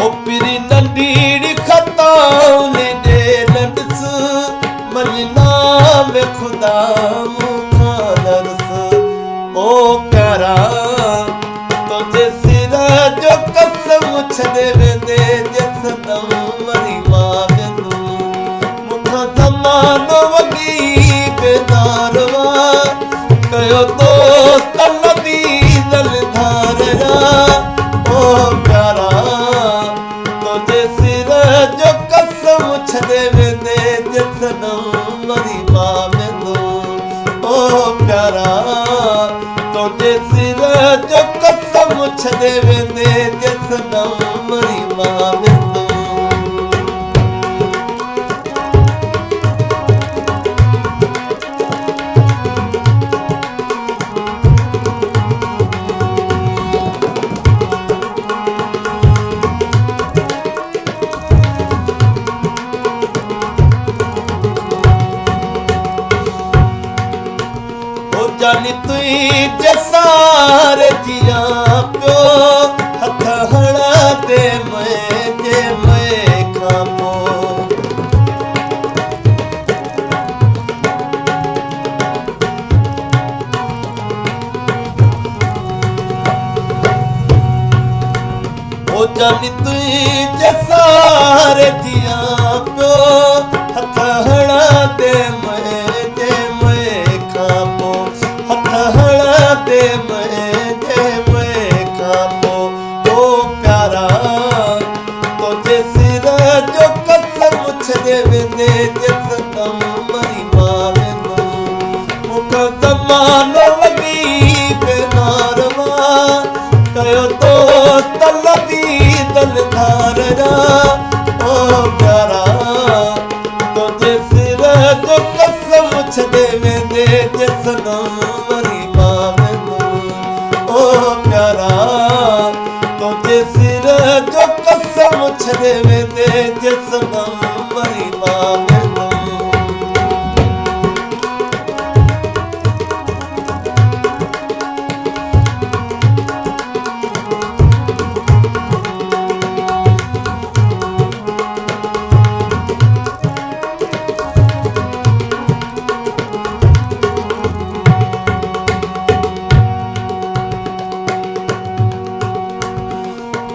ओपिरी नंढीड़ी खताऊं दे नंदस मजना में खुदा मुखानरस ओ प्यारा तुझे सिर जो कसम छदे वेंदे जसदम मरी मां वेंदू मुखा ज़मानो वगी बेदारवा कयो दोस्त नदी दल धारया ओ प्यारा तुझे सिर जो कसम छदे वेंदे जसदम मरी मां वेंदू ओ प्यारा तुझे सिर जो कसम छदे वेंदे जसदम मरी मां वेंदू जानी तुई जसार जिया पियो हथ हड़ा दे मैं जे मैं खापो ओ जानी तुई जसार जिया पियो हथ हड़ा दे मैं जे मैं खापो दे मैं खापो ओ प्यारा तुझे सिर जो कसम छदे वेंदे जसदम मरी मां वेंदू मुखा ज़मानो वगी बेदारवा कयो दोस्त लदी दल धारया ओ प्यारा तुझे सिर जो कसम छदे वेंदे जसदम मरी मां ओ प्यारा तुझे सिर जो कसम छदे वेंदे जसदम मरी मां वेंदू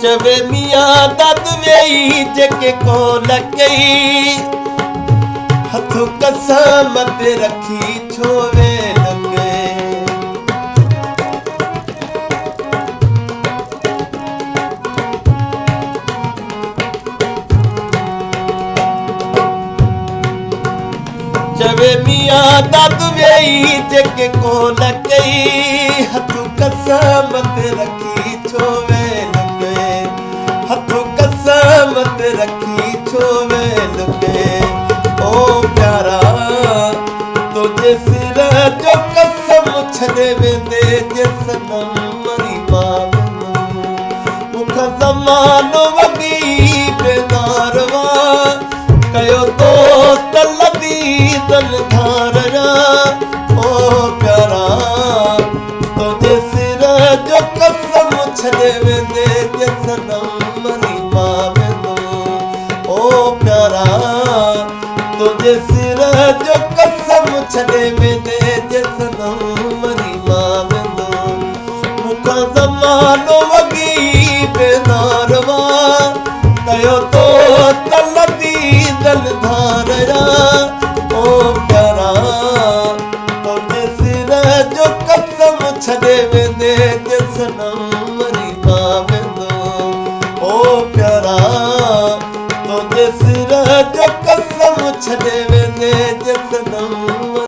चवे मियां दद वेई जेके को लकई हथु कसम ते रखी छोवे लगे चवे मियां दद वेई जेके को लकई हथु कसम ते रखी छोवे हथु कसम ते रखी छोवे लगे ओ प्यारा तुझे सिर जो कसम छदे वेंदे जसदम मरी मां वेंदू मुखा ज़मानो वगी बेदारवा कयो दोस्त लदी दल धारया ओ प्यारा तुझे सिर जो कसम छदे वेंदे जसदम मरी मां वेंदू ओ प्यारा तुझे सिर जो कसम छदे वेंदे जसदम मरी मां वेंदू मुखा ज़मानो वगी बेदारवा कयो दोस्त लदी दल धारया ओ प्यारा तुझे सिर जो कसम छदे वेंदे जसदम मरी मां वेंदू ओ प्यारा तुझे सिर जो कसम छदे